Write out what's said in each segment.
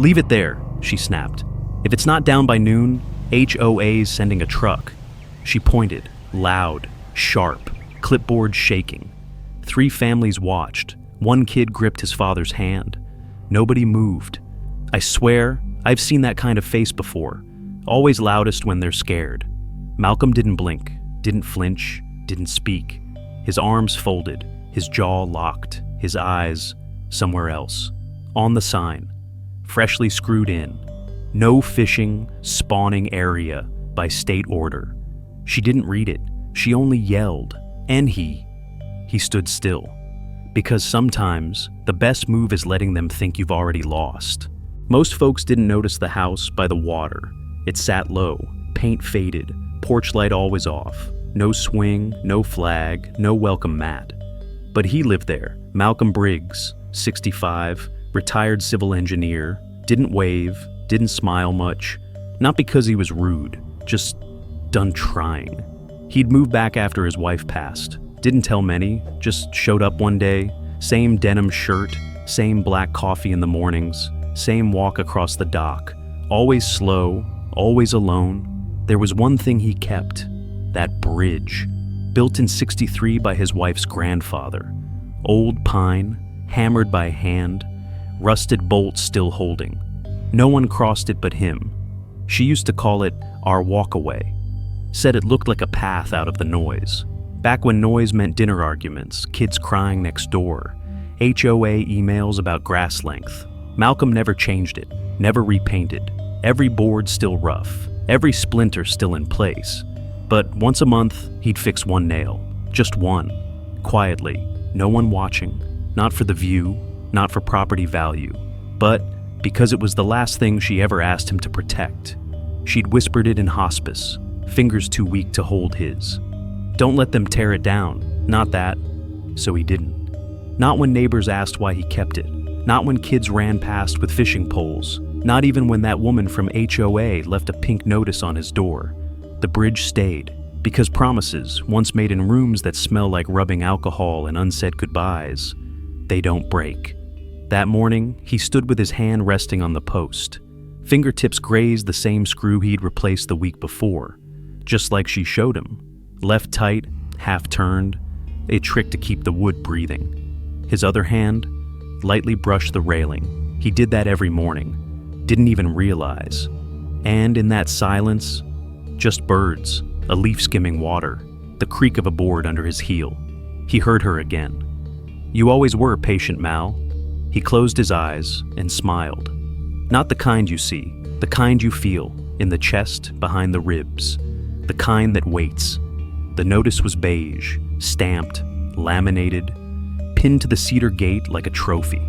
"Leave it there," she snapped. "If it's not down by noon, HOA's sending a truck." She pointed, loud, sharp, clipboard shaking. 3 families watched. 1 kid gripped his father's hand. Nobody moved. I swear, I've seen that kind of face before. Always loudest when they're scared. Malcolm didn't blink, didn't flinch, didn't speak. His arms folded, his jaw locked, his eyes somewhere else. On the sign, freshly screwed in. No fishing, spawning area by state order. She didn't read it. She only yelled. And he stood still. Because sometimes the best move is letting them think you've already lost. Most folks didn't notice the house by the water. It sat low, paint faded, porch light always off. No swing, no flag, no welcome mat. But he lived there. Malcolm Briggs, 65, retired civil engineer, didn't wave, didn't smile much. Not because he was rude, just done trying. He'd moved back after his wife passed. Didn't tell many, just showed up one day. Same denim shirt, same black coffee in the mornings, same walk across the dock. Always slow, always alone. There was one thing he kept, that bridge. Built in '63 by his wife's grandfather. Old pine, hammered by hand, rusted bolts still holding. No one crossed it but him. She used to call it our walkaway. Said it looked like a path out of the noise. Back when noise meant dinner arguments, kids crying next door, HOA emails about grass length. Malcolm never changed it, never repainted. Every board still rough, every splinter still in place. But once a month, he'd fix one nail. Just one. Quietly, no one watching. Not for the view, not for property value. But because it was the last thing she ever asked him to protect. She'd whispered it in hospice, fingers too weak to hold his. Don't let them tear it down. Not that. So he didn't. Not when neighbors asked why he kept it. Not when kids ran past with fishing poles. Not even when that woman from HOA left a pink notice on his door. The bridge stayed. Because promises, once made in rooms that smell like rubbing alcohol and unsaid goodbyes, they don't break. That morning, he stood with his hand resting on the post. Fingertips grazed the same screw he'd replaced the week before. Just like she showed him. Left tight, half turned, a trick to keep the wood breathing. His other hand lightly brushed the railing. He did that every morning, didn't even realize. And in that silence, just birds, a leaf skimming water, the creak of a board under his heel. He heard her again. "You always were patient, Mal." He closed his eyes and smiled. Not the kind you see, the kind you feel, in the chest, behind the ribs. The kind that waits. The notice was beige, stamped, laminated, pinned to the cedar gate like a trophy.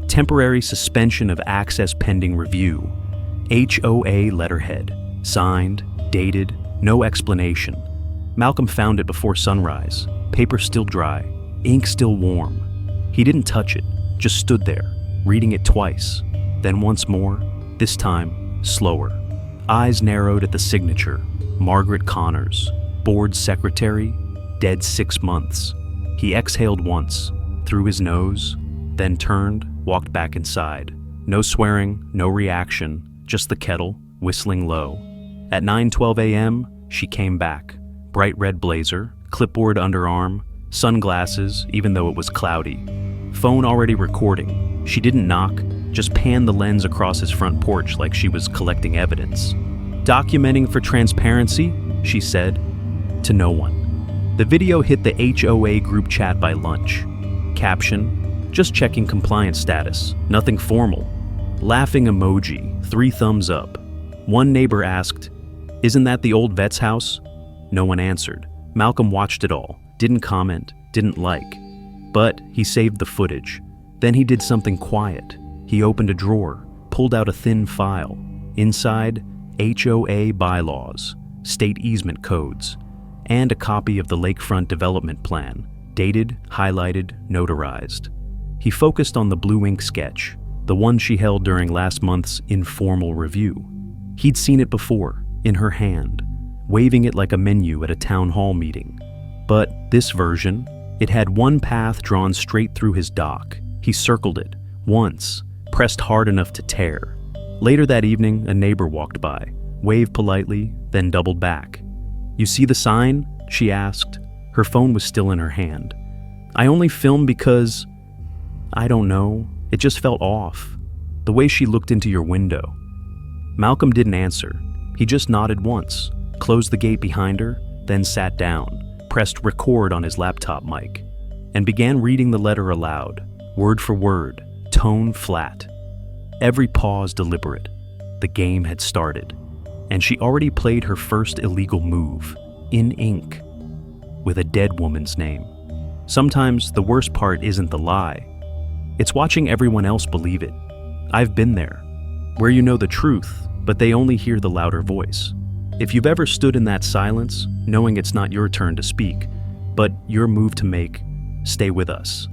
Temporary suspension of access pending review. HOA letterhead. Signed, dated, no explanation. Malcolm found it before sunrise. Paper still dry, ink still warm. He didn't touch it, just stood there, reading it twice. Then once more, this time, slower. Eyes narrowed at the signature. Margaret Connors. Board secretary, dead 6 months. He exhaled once, through his nose, then turned, walked back inside. No swearing, no reaction, just the kettle, whistling low. At 9:12 a.m., she came back. Bright red blazer, clipboard underarm, sunglasses, even though it was cloudy. Phone already recording. She didn't knock, just panned the lens across his front porch like she was collecting evidence. "Documenting for transparency," she said. To no one. The video hit the HOA group chat by lunch. Caption, "Just checking compliance status, nothing formal." Laughing emoji, 3 thumbs up. One neighbor asked, "Isn't that the old vet's house?" No one answered. Malcolm watched it all, didn't comment, didn't like. But he saved the footage. Then he did something quiet. He opened a drawer, pulled out a thin file. Inside, HOA bylaws, state easement codes, and a copy of the lakefront development plan, dated, highlighted, notarized. He focused on the blue ink sketch, the one she held during last month's informal review. He'd seen it before, in her hand, waving it like a menu at a town hall meeting. But this version, it had one path drawn straight through his dock. He circled it, once, pressed hard enough to tear. Later that evening, a neighbor walked by, waved politely, then doubled back. "You see the sign?" she asked. Her phone was still in her hand. "I only filmed because... I don't know. It just felt off. The way she looked into your window." Malcolm didn't answer. He just nodded once, closed the gate behind her, then sat down, pressed record on his laptop mic, and began reading the letter aloud, word for word, tone flat. Every pause deliberate. The game had started, and she already played her first illegal move, in ink, with a dead woman's name. Sometimes the worst part isn't the lie. It's watching everyone else believe it. I've been there, where you know the truth, but they only hear the louder voice. If you've ever stood in that silence, knowing it's not your turn to speak, but your move to make, stay with us.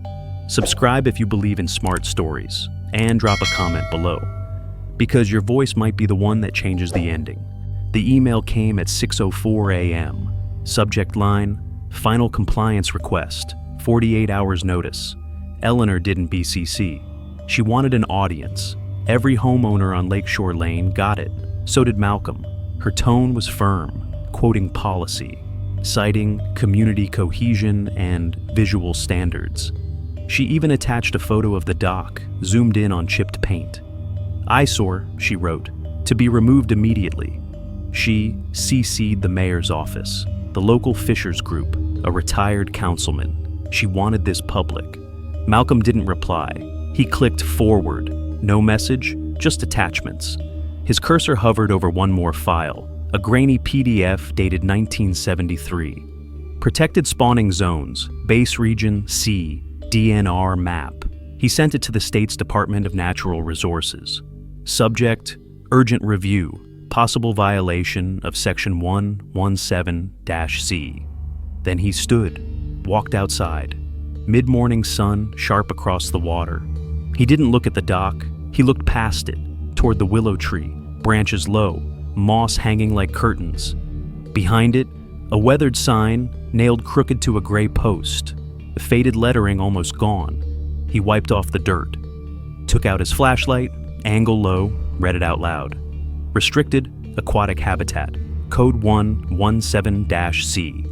Subscribe if you believe in smart stories, and drop a comment below, because your voice might be the one that changes the ending. The email came at 6:04 a.m. Subject line, final compliance request, 48 hours notice. Eleanor didn't BCC. She wanted an audience. Every homeowner on Lakeshore Lane got it. So did Malcolm. Her tone was firm, quoting policy, citing community cohesion and visual standards. She even attached a photo of the dock, zoomed in on chipped paint. "Eyesore," she wrote, "to be removed immediately." She CC'd the mayor's office, the local fishers group, a retired councilman. She wanted this public. Malcolm didn't reply. He clicked forward. No message, just attachments. His cursor hovered over one more file, a grainy PDF dated 1973. Protected spawning zones, base region C, DNR map. He sent it to the state's Department of Natural Resources. Subject, urgent review, possible violation of Section 117-C. Then he stood, walked outside. Mid-morning sun sharp across the water. He didn't look at the dock. He looked past it, toward the willow tree, branches low, moss hanging like curtains. Behind it, a weathered sign nailed crooked to a gray post, the faded lettering almost gone. He wiped off the dirt, took out his flashlight, angle low, read it out loud. Restricted aquatic habitat, code 117-C.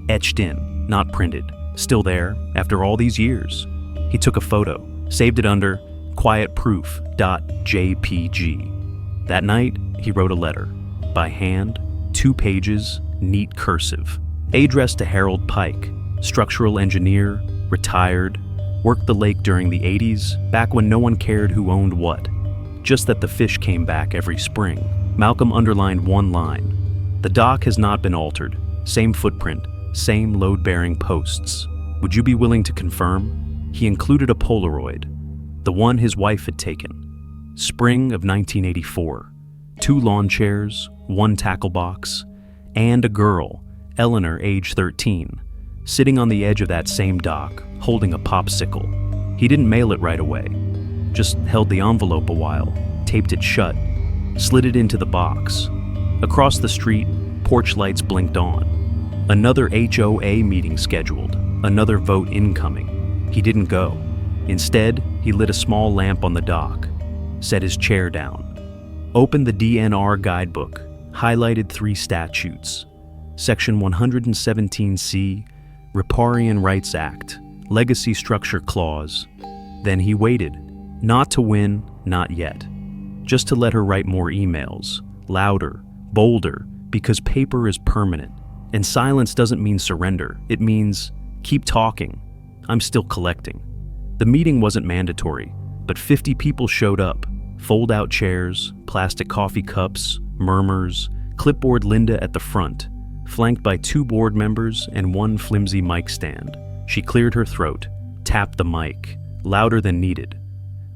Etched in, not printed, still there after all these years. He took a photo, saved it under quietproof.jpg. That night, he wrote a letter, by hand, 2 pages, neat cursive. Addressed to Harold Pike, structural engineer, retired, worked the lake during the 80s, back when no one cared who owned what. Just that the fish came back every spring. Malcolm underlined one line. The dock has not been altered. Same footprint, same load-bearing posts. Would you be willing to confirm? He included a Polaroid, the one his wife had taken. Spring of 1984. 2 lawn chairs, 1 tackle box, and a girl, Eleanor, age 13, sitting on the edge of that same dock, holding a popsicle. He didn't mail it right away, just held the envelope a while, taped it shut, slid it into the box. Across the street, porch lights blinked on. Another HOA meeting scheduled, another vote incoming. He didn't go. Instead, he lit a small lamp on the dock, set his chair down, opened the DNR guidebook, highlighted 3 statutes. Section 117C, Riparian Rights Act, Legacy Structure Clause. Then he waited, not to win, not yet, just to let her write more emails, louder, bolder, because paper is permanent, and silence doesn't mean surrender, it means keep talking, I'm still collecting. The meeting wasn't mandatory, but 50 people showed up, fold-out chairs, plastic coffee cups, murmurs, clipboard Linda at the front, flanked by 2 board members and 1 flimsy mic stand. She cleared her throat, tapped the mic, louder than needed.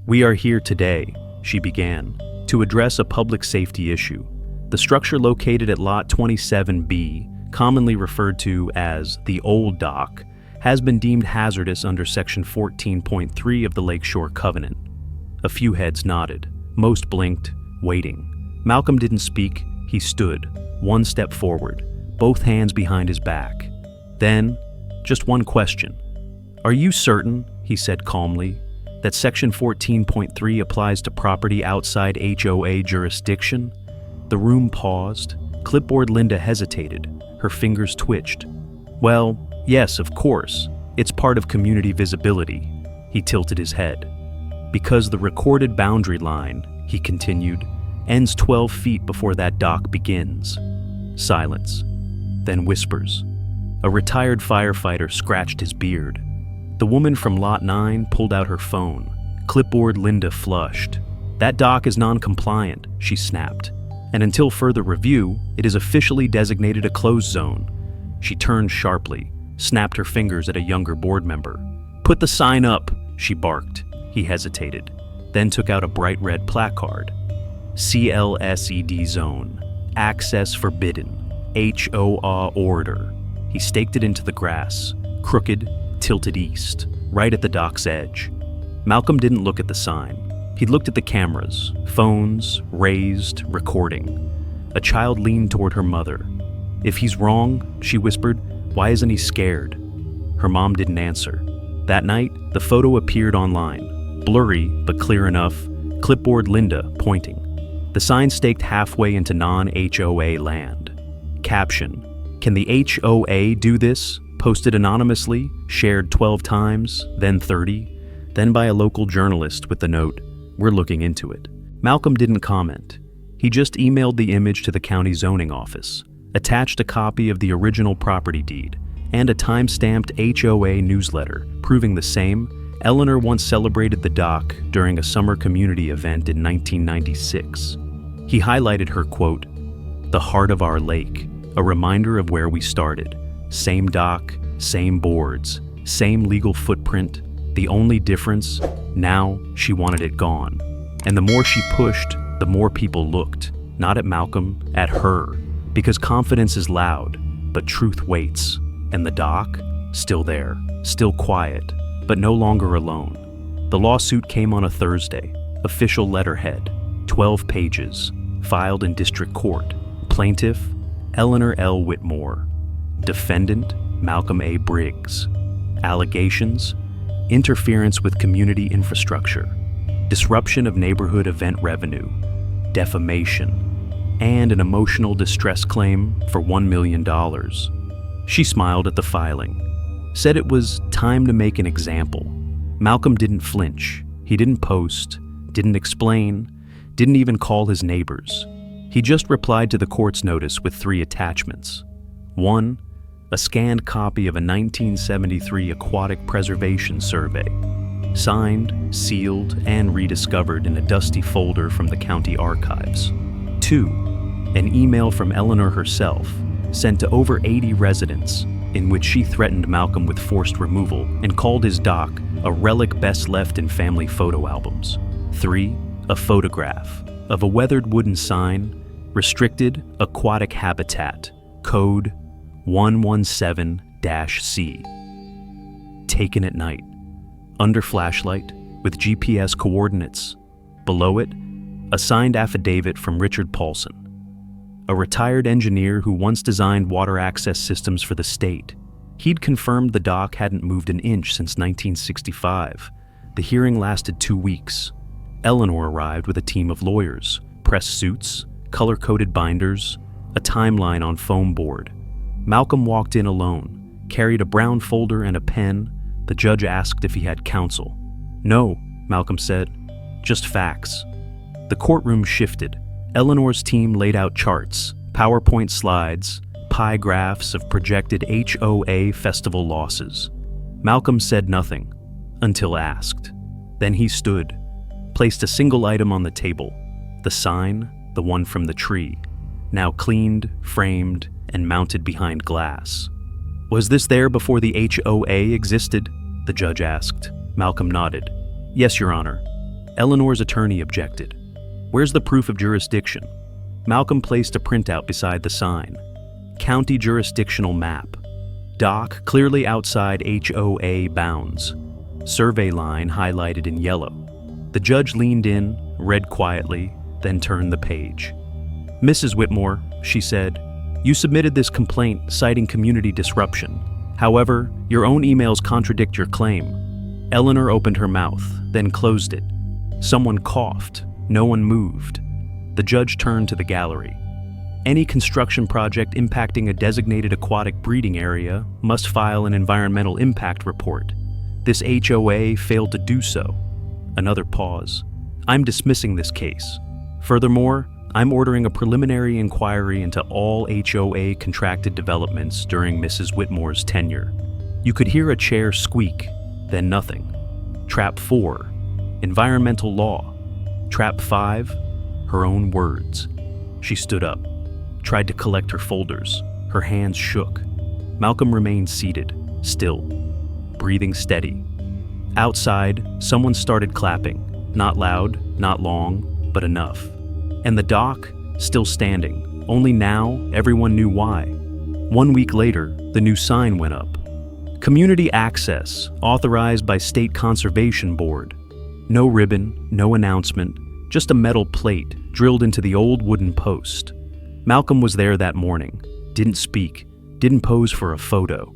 "We are here today," she began, "to address a public safety issue. The structure located at Lot 27B, commonly referred to as the Old Dock, has been deemed hazardous under Section 14.3 of the Lakeshore Covenant." A few heads nodded. Most blinked, waiting. Malcolm didn't speak. He stood, 1 step forward, both hands behind his back. Then, just one question. "Are you certain," he said calmly, that Section 14.3 applies to property outside HOA jurisdiction? The room paused. Clipboard Linda hesitated. Her fingers twitched. Well, yes, of course. It's part of community visibility. He tilted his head. Because the recorded boundary line, he continued, ends 12 feet before that dock begins. Silence. Then whispers. A retired firefighter scratched his beard. The woman from Lot 9 pulled out her phone. Clipboard Linda flushed. That dock is non-compliant, she snapped. And until further review, it is officially designated a closed zone. She turned sharply, snapped her fingers at a younger board member. Put the sign up, she barked. He hesitated, then took out a bright red placard. CLSED zone. Access forbidden. HOA order. He staked it into the grass, crooked, tilted east, right at the dock's edge. Malcolm didn't look at the sign. He looked at the cameras, phones, raised, recording. A child leaned toward her mother. If he's wrong, she whispered, why isn't he scared? Her mom didn't answer. That night, the photo appeared online. Blurry, but clear enough, Clipboard Linda pointing. The sign staked halfway into non-HOA land. Caption, can the HOA do this? Posted anonymously, shared 12 times, then 30, then by a local journalist with the note, we're looking into it. Malcolm didn't comment. He just emailed the image to the county zoning office, attached a copy of the original property deed, and a time-stamped HOA newsletter proving the same. Eleanor once celebrated the dock during a summer community event in 1996. He highlighted her quote, "The heart of our lake, a reminder of where we started. Same dock, same boards, same legal footprint. The only difference, now she wanted it gone." And the more she pushed, the more people looked, not at Malcolm, at her, because confidence is loud, but truth waits. And the dock, still there, still quiet, but no longer alone. The lawsuit came on a Thursday, official letterhead, 12 pages, filed in district court. Plaintiff, Eleanor L. Whitmore. Defendant, Malcolm A. Briggs. Allegations, interference with community infrastructure, disruption of neighborhood event revenue, defamation, and an emotional distress claim for $1 million. She smiled at the filing, said it was time to make an example. Malcolm didn't flinch. He didn't post, didn't explain, didn't even call his neighbors. He just replied to the court's notice with 3 attachments. 1, a scanned copy of a 1973 aquatic preservation survey, signed, sealed, and rediscovered in a dusty folder from the county archives. 2, an email from Eleanor herself, sent to over 80 residents, in which she threatened Malcolm with forced removal and called his dock a relic best left in family photo albums. 3, a photograph of a weathered wooden sign, restricted aquatic habitat, code 117-C. Taken at night, under flashlight, with GPS coordinates. Below it, a signed affidavit from Richard Paulson, a retired engineer who once designed water access systems for the state. He'd confirmed the dock hadn't moved an inch since 1965. The hearing lasted 2 weeks. Eleanor arrived with a team of lawyers, press suits, color-coded binders, a timeline on foam board. Malcolm walked in alone, carried a brown folder and a pen. The judge asked if he had counsel. "No," Malcolm said, "just facts." The courtroom shifted. Eleanor's team laid out charts, PowerPoint slides, pie graphs of projected HOA festival losses. Malcolm said nothing, until asked. Then he stood, placed a single item on the table, the sign, the one from the tree, now cleaned, framed, and mounted behind glass. "Was this there before the HOA existed?" the judge asked. Malcolm nodded. "Yes, Your Honor." Eleanor's attorney objected. "Where's the proof of jurisdiction?" Malcolm placed a printout beside the sign. County jurisdictional map. Dock clearly outside HOA bounds. Survey line highlighted in yellow. The judge leaned in, read quietly, then turned the page. "Mrs. Whitmore," she said, "you submitted this complaint citing community disruption. However, your own emails contradict your claim." Eleanor opened her mouth, then closed it. Someone coughed. No one moved. The judge turned to the gallery. Any construction project impacting a designated aquatic breeding area must file an environmental impact report. This HOA failed to do so. Another pause. I'm dismissing this case. Furthermore, I'm ordering a preliminary inquiry into all HOA contracted developments during Mrs. Whitmore's tenure. You could hear a chair squeak, then nothing. Trap 4, environmental law. Trap 5, her own words. She stood up, tried to collect her folders. Her hands shook. Malcolm remained seated, still, breathing steady. Outside, someone started clapping. Not loud, not long, but enough. And the dock, still standing. Only now, everyone knew why. 1 week later, the new sign went up. Community access, authorized by State Conservation Board. No ribbon, no announcement, just a metal plate drilled into the old wooden post. Malcolm was there that morning, didn't speak, didn't pose for a photo.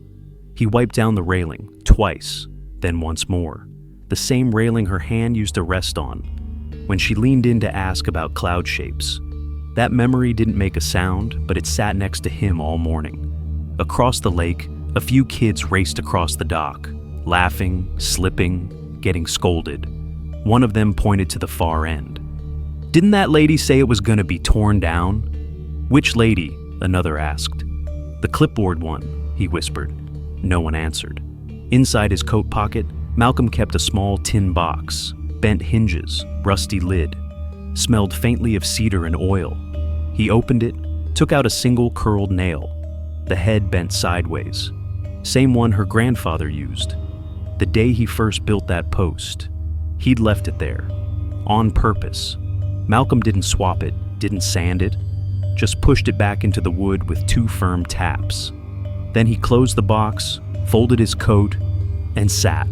He wiped down the railing, twice, then once more. The same railing her hand used to rest on, when she leaned in to ask about cloud shapes. That memory didn't make a sound, but it sat next to him all morning. Across the lake, a few kids raced across the dock, laughing, slipping, getting scolded. One of them pointed to the far end. "Didn't that lady say it was gonna be torn down?" "Which lady?" another asked. "The clipboard one," he whispered. No one answered. Inside his coat pocket, Malcolm kept a small tin box, bent hinges, rusty lid, smelled faintly of cedar and oil. He opened it, took out a single curled nail, the head bent sideways. Same one her grandfather used. The day he first built that post, he'd left it there, on purpose. Malcolm didn't swap it, didn't sand it, just pushed it back into the wood with 2 firm taps. Then he closed the box, folded his coat, and sat.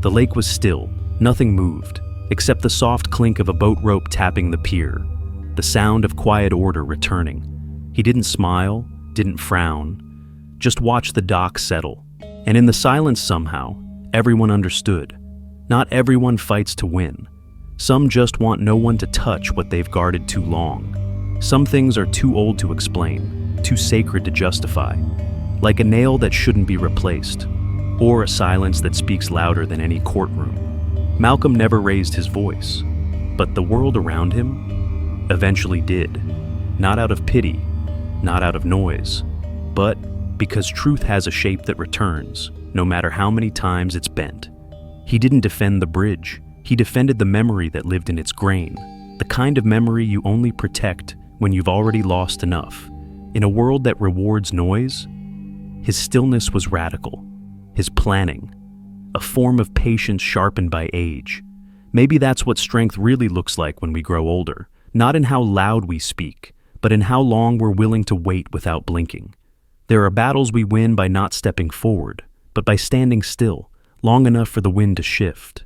The lake was still, nothing moved, except the soft clink of a boat rope tapping the pier, the sound of quiet order returning. He didn't smile, didn't frown, just watched the dock settle. And in the silence somehow, everyone understood. Not everyone fights to win. Some just want no one to touch what they've guarded too long. Some things are too old to explain, too sacred to justify, like a nail that shouldn't be replaced, or a silence that speaks louder than any courtroom. Malcolm never raised his voice, but the world around him eventually did. Not out of pity, not out of noise, but because truth has a shape that returns, no matter how many times it's bent. He didn't defend the bridge. He defended the memory that lived in its grain, the kind of memory you only protect when you've already lost enough. In a world that rewards noise, his stillness was radical, his planning, a form of patience sharpened by age. Maybe that's what strength really looks like when we grow older, not in how loud we speak, but in how long we're willing to wait without blinking. There are battles we win by not stepping forward, but by standing still, long enough for the wind to shift.